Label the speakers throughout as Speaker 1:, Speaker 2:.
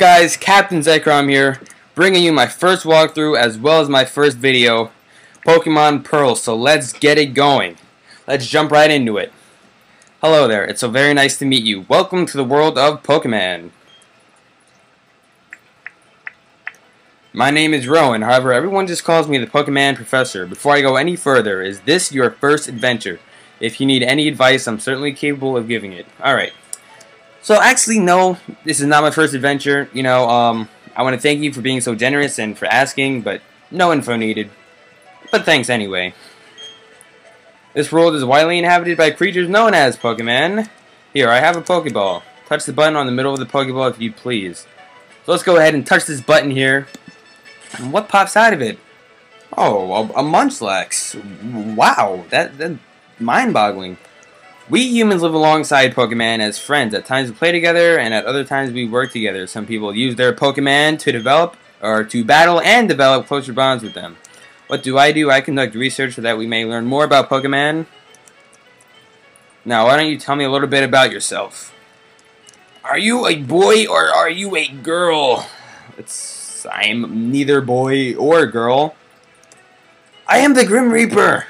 Speaker 1: guys? CaptainZekrom here, bringing you my first walkthrough as well as my first video, Pokemon Pearl. So let's get it going. Let's jump right into it. Hello there, it's so very nice to meet you. Welcome to the world of Pokemon. My name is Rowan, however everyone just calls me the Pokemon Professor. Before I go any further, is this your first adventure? If you need any advice, I'm certainly capable of giving it. Alright. So actually, no, this is not my first adventure. I want to thank you for being so generous and for asking, but no info needed. But thanks anyway. This world is widely inhabited by creatures known as Pokemon. Here, I have a Pokeball. Touch the button on the middle of the Pokeball if you please. So let's go ahead and touch this button here. And what pops out of it? Oh, a Munchlax. Wow, that's mind-boggling. We humans live alongside Pokemon as friends. At times we play together, and at other times we work together. Some people use their Pokemon to develop, or to battle and develop closer bonds with them. What do? I conduct research so that we may learn more about Pokemon. Now, why don't you tell me a little bit about yourself? Are you a boy or are you a girl? I'm neither boy or girl. I am the Grim Reaper.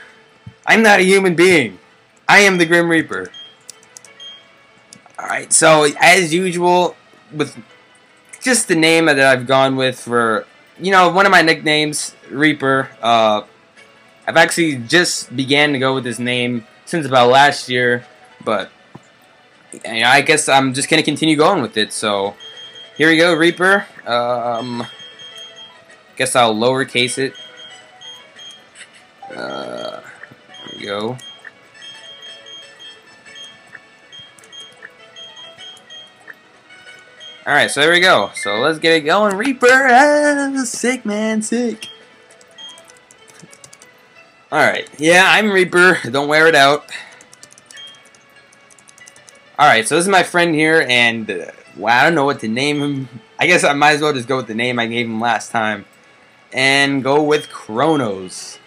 Speaker 1: I'm not a human being. I am the Grim Reaper. Alright, so as usual, with just the name that I've gone with for, one of my nicknames, Reaper. I've actually just began to go with this name since about last year, but I guess I'm just going to continue going with it. So here we go, Reaper. Guess I'll lowercase it. There we go. Alright, so there we go. So let's get it going. Reaper! Ah, sick, man, sick. Alright, yeah, I'm Reaper. Don't wear it out. Alright, so this is my friend here, and I don't know what to name him. I guess I might as well just go with the name I gave him last time. And go with Kronos.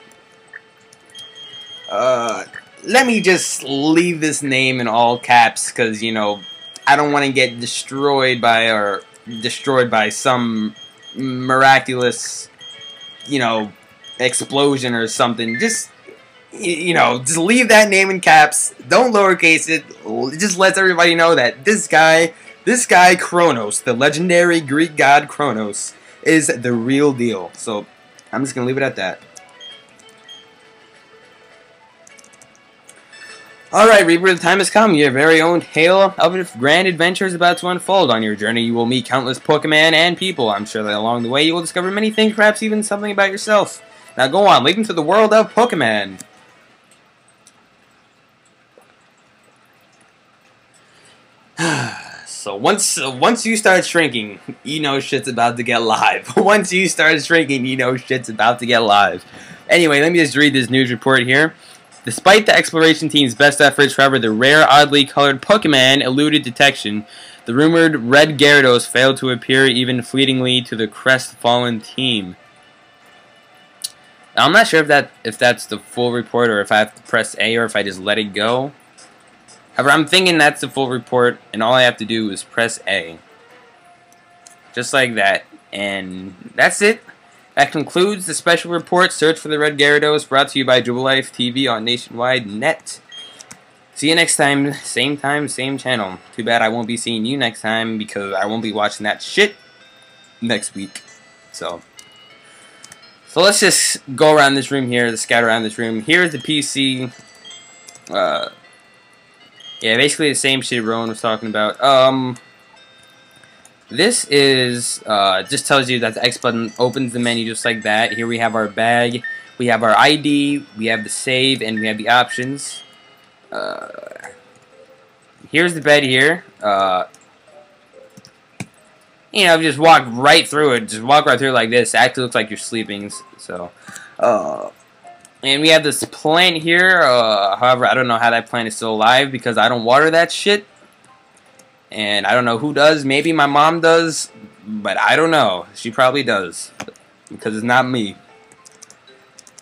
Speaker 1: Let me just leave this name in all caps, because, I don't want to get destroyed by some miraculous, explosion or something. Just leave that name in caps. Don't lowercase it. It just lets everybody know that this guy Kronos, the legendary Greek god Kronos, is the real deal. So I'm just gonna leave it at that. Alright, Reaper, the time has come. Your very own tale of a grand adventure is about to unfold. On your journey, you will meet countless Pokemon and people. I'm sure that along the way you will discover many things, perhaps even something about yourself. Now go on, lead me to the world of Pokemon. So once you start shrinking, shit's about to get live. Once you start shrinking, shit's about to get live. Anyway, let me just read this news report here. Despite the exploration team's best efforts, however, the rare, oddly colored Pokemon eluded detection. The rumored red Gyarados failed to appear even fleetingly to the crestfallen team. Now, I'm not sure if that's the full report or if I have to press A or if I just let it go. However, I'm thinking that's the full report, and all I have to do is press A. Just like that. And that's it. That concludes the special report, Search for the Red Gyarados, brought to you by Dribble Life TV on Nationwide Net. See you next time, same channel. Too bad I won't be seeing you next time, because I won't be watching that shit next week. So let's just go around this room here, scout around this room. Here's the PC. Yeah, basically the same shit Rowan was talking about. This is, just tells you that the X button opens the menu just like that. Here we have our bag, we have our ID, we have the save, and we have the options. Here's the bed here. Just walk right through it. Just walk right through it like this. It actually looks like you're sleeping, so. And we have this plant here. However, I don't know how that plant is still alive because I don't water that shit. And I don't know who does. Maybe my mom does, but I don't know. She probably does, because it's not me.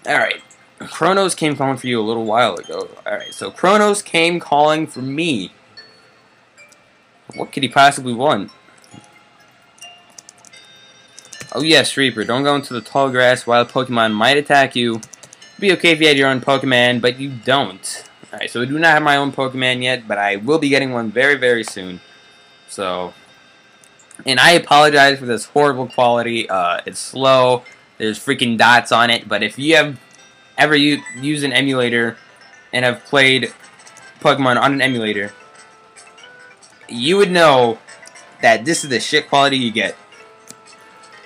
Speaker 1: Alright. Kronos came calling for you a little while ago. Alright, so Kronos came calling for me. What could he possibly want? Oh yes, Reaper, don't go into the tall grass. Wild Pokemon might attack you. It'd be okay if you had your own Pokemon, but you don't. Alright, so I do not have my own Pokemon yet, but I will be getting one very, very soon. So, and I apologize for this horrible quality. It's slow. There's freaking dots on it. But if you have ever used an emulator and have played Pokemon on an emulator, you would know that this is the shit quality you get.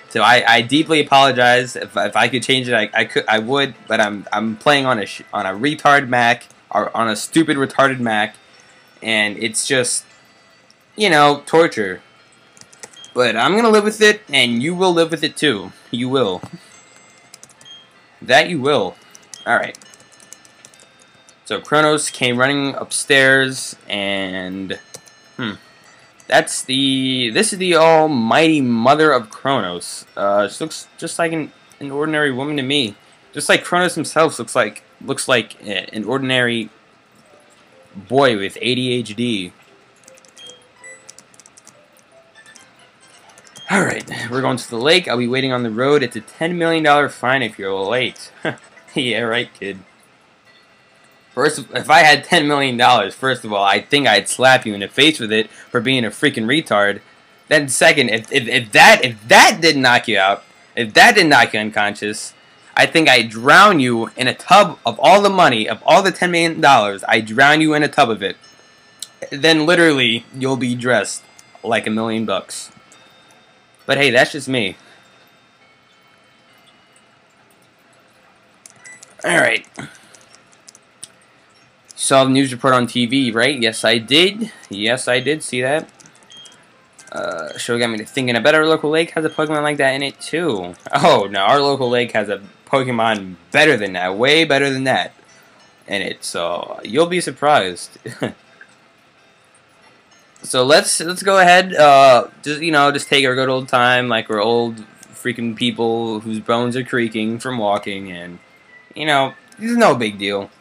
Speaker 1: So I deeply apologize. If I could change it, I would. But I'm playing on a retard Mac, or on a stupid retarded Mac, and it's just, you know, torture. But I'm gonna live with it, and you will live with it too. You will. That you will. Alright. So Kronos came running upstairs, and this is the almighty mother of Kronos. She looks just like an ordinary woman to me. Just like Kronos himself looks like an ordinary boy with ADHD. Alright, we're going to the lake. I'll be waiting on the road. It's a $10 million fine if you're late. Yeah, right, kid. First, if I had $10 million, first of all, I think I'd slap you in the face with it for being a freaking retard. Then second, if that did knock you out, if that did knock you unconscious, I think I'd drown you in a tub of all the money, of all the $10 million, I'd drown you in a tub of it. Then literally, you'll be dressed like $1 million. But hey, that's just me. Alright. Saw the news report on TV, right? Yes, I did. Yes, I did see that. Show got me to thinking. I bet our local lake has a Pokemon like that in it, too. Oh, no, our local lake has a Pokemon better than that. Way better than that in it. So, you'll be surprised. So, let's go ahead. Just take our good old time like we're old freaking people whose bones are creaking from walking. And, you know, it's no big deal.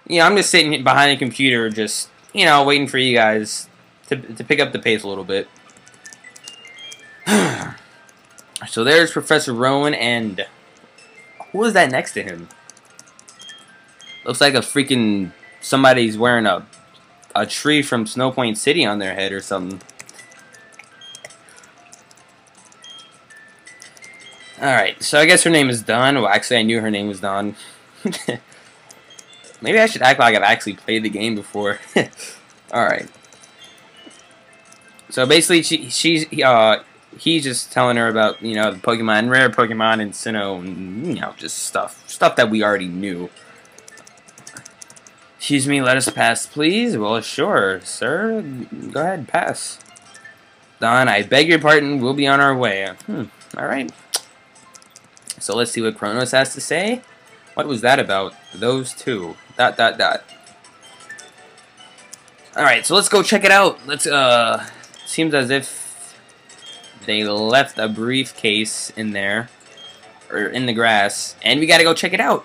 Speaker 1: You know, I'm just sitting behind a computer, just, you know, waiting for you guys to pick up the pace a little bit. So there's Professor Rowan, and who is that next to him? Looks like a freaking somebody's wearing a tree from Snow Point City on their head or something. Alright, so I guess her name is Dawn. Well, actually, I knew her name was Dawn. Maybe I should act like I've actually played the game before. Alright. So basically, he's just telling her about, you know, the Pokemon, rare Pokemon in Sinnoh, and, you know, just stuff that we already knew. Excuse me, let us pass, please. Well, sure, sir. Go ahead, pass. Don, I beg your pardon. We'll be on our way. Alright. So let's see what Kronos has to say. What was that about? Those two. ... Alright, so let's go check it out. Seems as if they left a briefcase in there, or in the grass, and we gotta go check it out.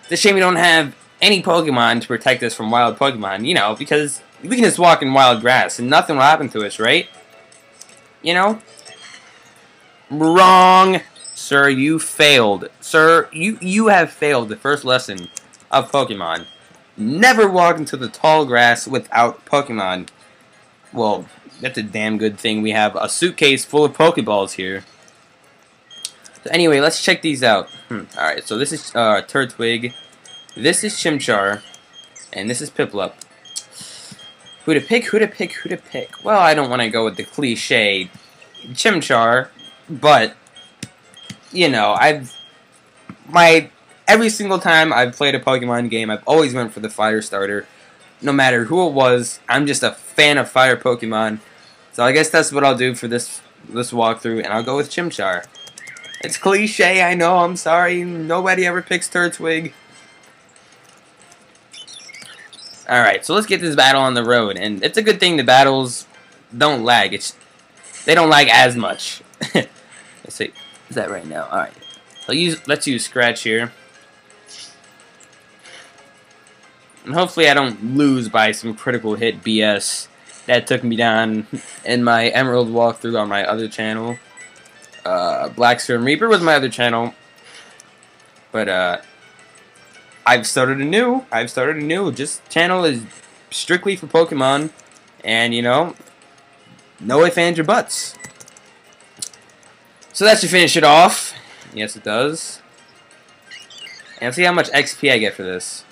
Speaker 1: It's a shame we don't have any Pokemon to protect us from wild Pokemon, you know, because we can just walk in wild grass and nothing will happen to us, right? You know? Wrong! Sir, you failed. Sir, you have failed the first lesson of Pokemon. Never walk into the tall grass without Pokemon. Well, that's a damn good thing. We have a suitcase full of Pokeballs here. So anyway, let's check these out. Alright, so this is Turtwig. This is Chimchar. And this is Piplup. Who to pick, who to pick, who to pick? Well, I don't want to go with the cliche Chimchar, but, you know, every single time I've played a Pokemon game, I've always went for the fire starter. No matter who it was, I'm just a fan of fire Pokemon. So I guess that's what I'll do for this walkthrough, and I'll go with Chimchar. It's cliche, I know, I'm sorry. Nobody ever picks Turtwig. Alright, so let's get this battle on the road. And it's a good thing the battles don't lag. They don't lag as much. Let's see. Is that right now? Alright. So let's use Scratch here. And hopefully I don't lose by some critical hit BS that took me down in my Emerald walkthrough on my other channel. Blackstone Reaper was my other channel. But, I've started anew. Just channel is strictly for Pokemon. And, you know, no ifs, ands, or buts. So that should finish it off. Yes, it does. And let's see how much XP I get for this.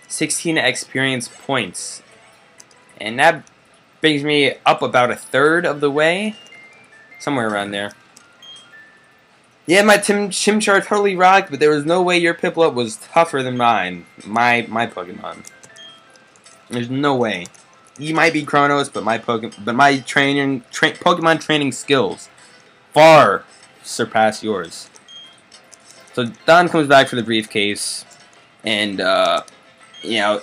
Speaker 1: 16 experience points. And that brings me up about a third of the way. Somewhere around there. Yeah, my chimchar totally rocked, but there was no way your Piplup was tougher than mine. My Pokemon. There's no way. You might be Chronos, but my Pokemon training skills far surpass yours. So Don comes back for the briefcase, and you know,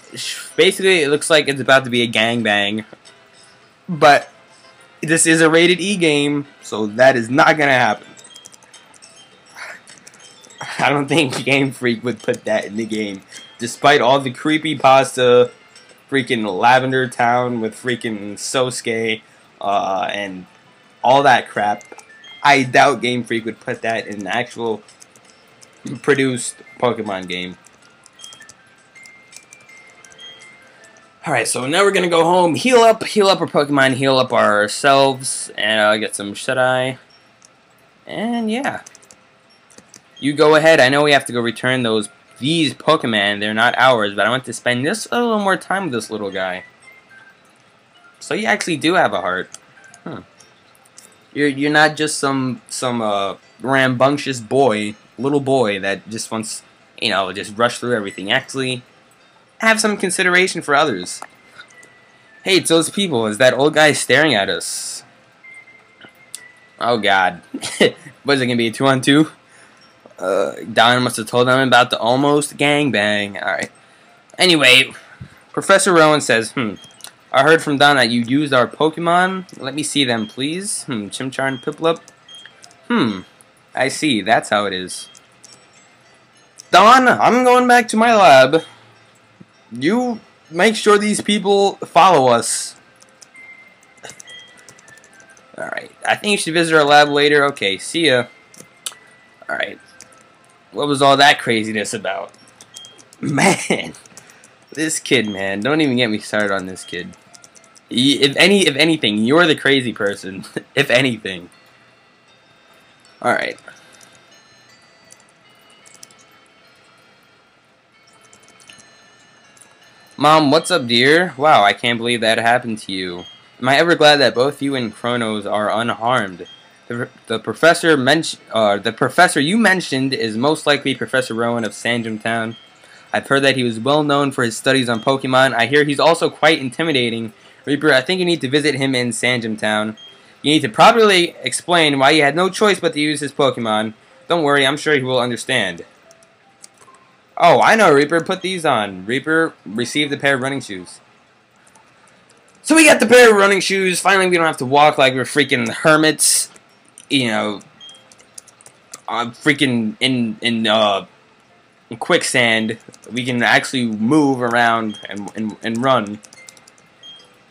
Speaker 1: basically it looks like it's about to be a gangbang, but this is a rated E game, so that is not gonna happen. I don't think Game Freak would put that in the game, despite all the creepypasta, freaking Lavender Town with freaking Sosuke, and all that crap. I doubt Game Freak would put that in an actual produced Pokemon game. Alright, so now we're gonna go home, heal up our Pokemon, heal up ourselves, and get some shut-eye. And yeah. You go ahead. I know we have to go return these Pokemon. They're not ours, but I want to spend just a little more time with this little guy. So you actually do have a heart. You're not just some rambunctious little boy that just wants, you know, just rush through everything. Actually, have some consideration for others. Hey, it's those people. Is that old guy staring at us? Oh God, what is it gonna be, a 2-on-2? Don must have told them about the almost gangbang. Alright. Anyway, Professor Rowan says, I heard from Don that you used our Pokemon. Let me see them, please. Chimchar and Piplup. I see. That's how it is. Don, I'm going back to my lab. You make sure these people follow us. Alright. I think you should visit our lab later. Okay, see ya. Alright. What was all that craziness about? Man, this kid, man. Don't even get me started on this kid. If anything, you're the crazy person. If anything. Alright. Mom, what's up, dear? Wow, I can't believe that happened to you. Am I ever glad that both you and Chronos are unharmed? The professor you mentioned is most likely Professor Rowan of Sandgem Town. I've heard that he was well known for his studies on Pokemon. I hear he's also quite intimidating. Reaper, I think you need to visit him in Sandgem Town. You need to properly explain why you had no choice but to use his Pokemon. Don't worry, I'm sure he will understand. Oh, I know, Reaper. Put these on. Reaper received a pair of running shoes. So we got the pair of running shoes. Finally, we don't have to walk like we're freaking hermits. You know, freaking in quicksand. We can actually move around and run.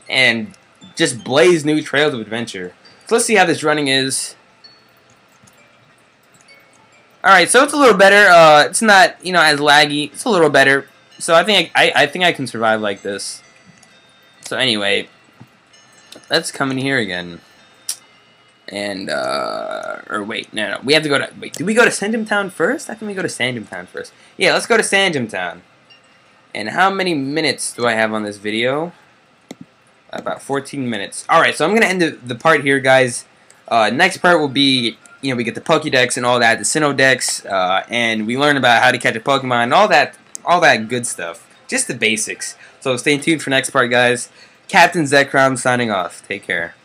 Speaker 1: And just blaze new trails of adventure. So let's see how this running is. Alright, so it's a little better. It's not, you know, as laggy. It's a little better. So I think I think I can survive like this. So anyway, let's come in here again. And or wait, no, we have to go to, wait, did we go to Sandgem Town first? I think we go to Sandgem Town first. Yeah, let's go to Sandgem Town. And how many minutes do I have on this video? About 14 minutes. Alright, so I'm gonna end the part here, guys. Next part will be, you know, we get the Pokédex and all that, the Sinnoh Dex, and we learn about how to catch a Pokemon and all that good stuff. Just the basics. So stay tuned for next part, guys. CaptainZekrom signing off. Take care.